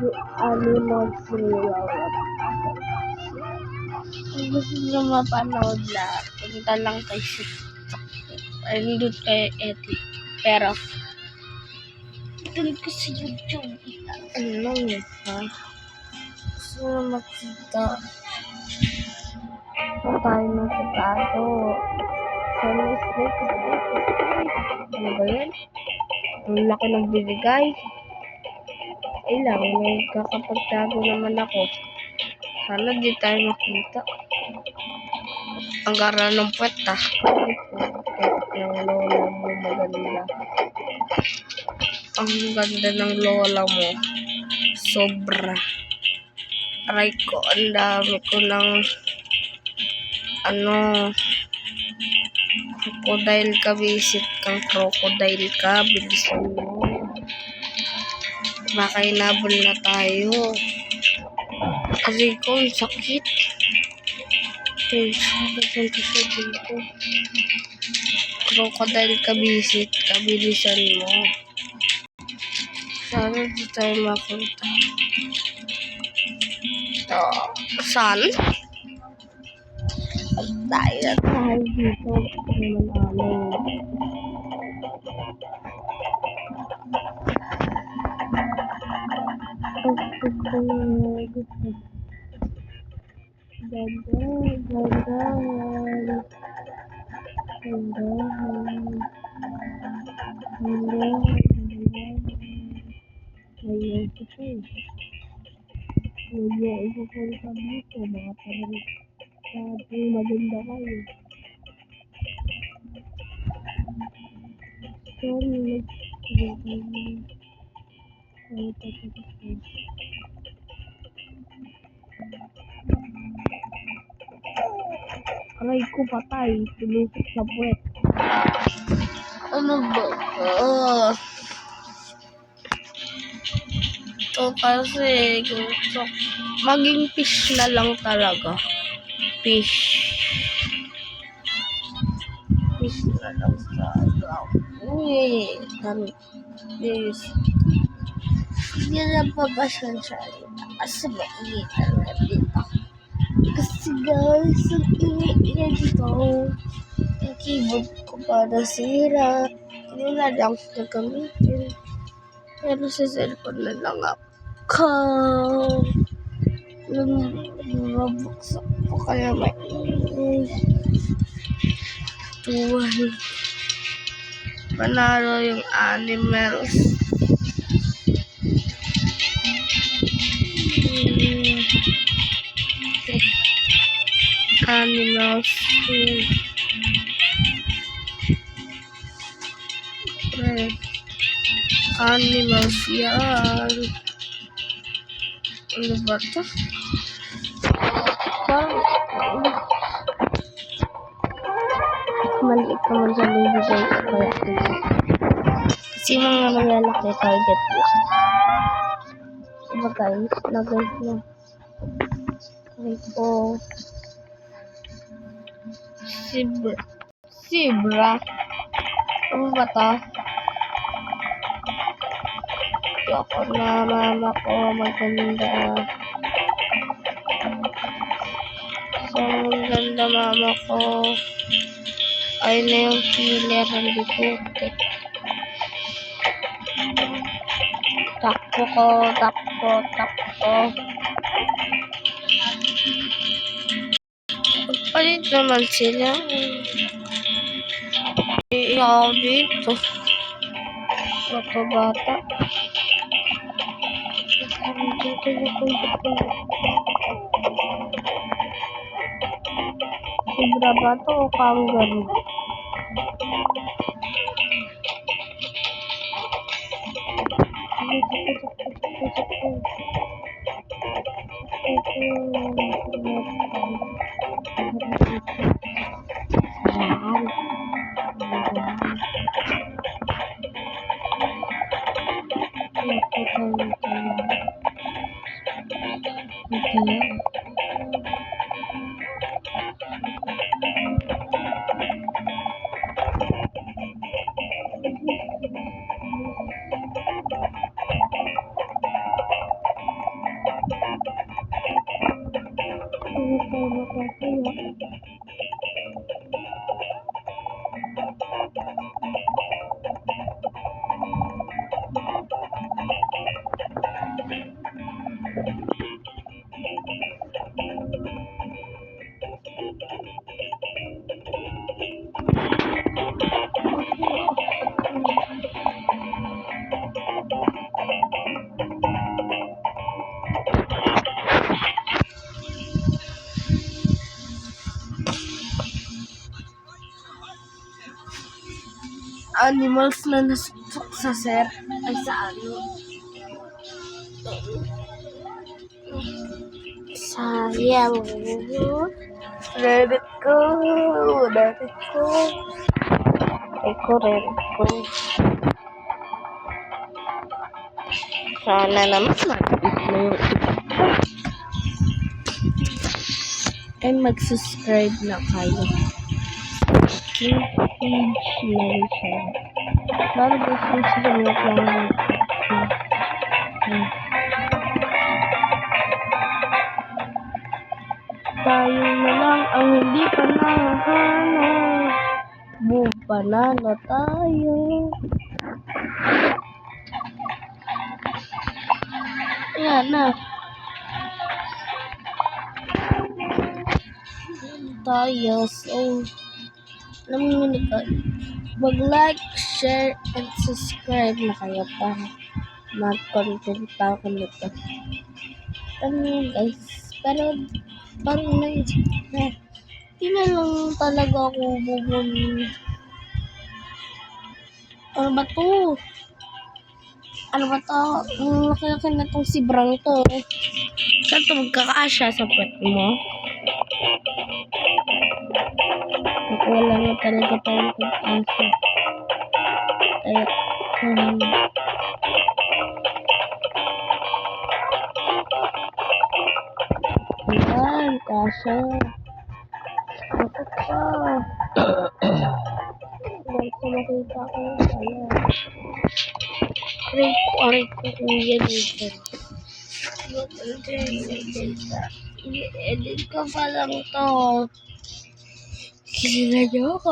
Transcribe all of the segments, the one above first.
Yung animals real. Kung gusto nyo mapanood lahat, punta lang kay Nandun kay Eti. Pero, dun ko sa YouTube. Ano lang yun, ha? Gusto nyo makita. Kung tayo ng tato. Sana snake. Ano ba yan? Ang laki ng binigay. Ay lang, may kakapagtago naman ako. Sana di tayo makita. Ang gara ng puwet, ha? Ng lola mo maganda. Ang ganda ng lola mo. Sobra. Aray ko, ang dami ko ng crocodile ka, visit kang crocodile ka, bilisan mo. Baka inabol na tayo. Kasi ko, ang sakit. Okay, sabi ko siya dito. Crocodile ka, visit ka, bilisan mo. Sana di tayo mapunta. Ito, saan? Tayo dito. Maganda kayo. Aray ko patay, tulusok sa puwet. Ano ba? Ito kasi gusto maging fish na lang talaga. Fish na lang talaga. Uy, fish. Hindi na papasyan siya. Kasi mainitan na dito. Kasi guys, ang iniiyan dito. Yung keyboard ko para sira. Hindi na lang siya gamitin. Pero sa cellphone na lang ako. Lumabuksak ko kaya maingay. Tuwal. Panalo yung animals. Animals. Animals yan. Ano ba ito? Maliit naman sa bibigay ko kaya kasi mga malalaki target lang. Diba guys? Nagay na. Ito. Zebra. Ano ba ito? Ako na mama ko maganda. So, maganda mama ko. Ayun na yung killer. Hindi putik. Takbo ko. Palit naman sila. Iyaw dito. Bata. Zebra ba ito o kangaroo? animals na nasuksak sa sir. Ay, sa ano. Sayang. Reddit ko. Ay, ko rin. Sana naman mabit na yung ay mag-subscribe na kayo. Yung page na rin siya. Bago guys, sinunod lang tayo na lang ang hindi pa nahanap. Panalo tayo. Ayan na. Tayo. So, alam mo na mag-like, share, and subscribe na kayo para mag-content pa ako nito. Ano yun guys? Pero, parang naisip na, di na lang talaga ako bubuli. Ano ba to? Ang laki-laki na tong si Brang to. Saan to magkakaasya sa puwet mo? Wala na talaga tayong pag-asa. Kaya, ayan, kasya. Kapag ka. Huwag ko makita ko yung kaya. Aray ko kuya dito. I-edit ko pa lang to. Kinaya ko.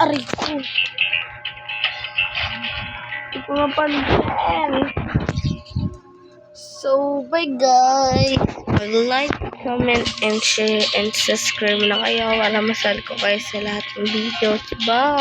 Aray ko. Hindi ko mapansin. So, bye guys. Like, comment, and share, and subscribe na kayo para masal ko kayo sa lahat ng videos. Bye!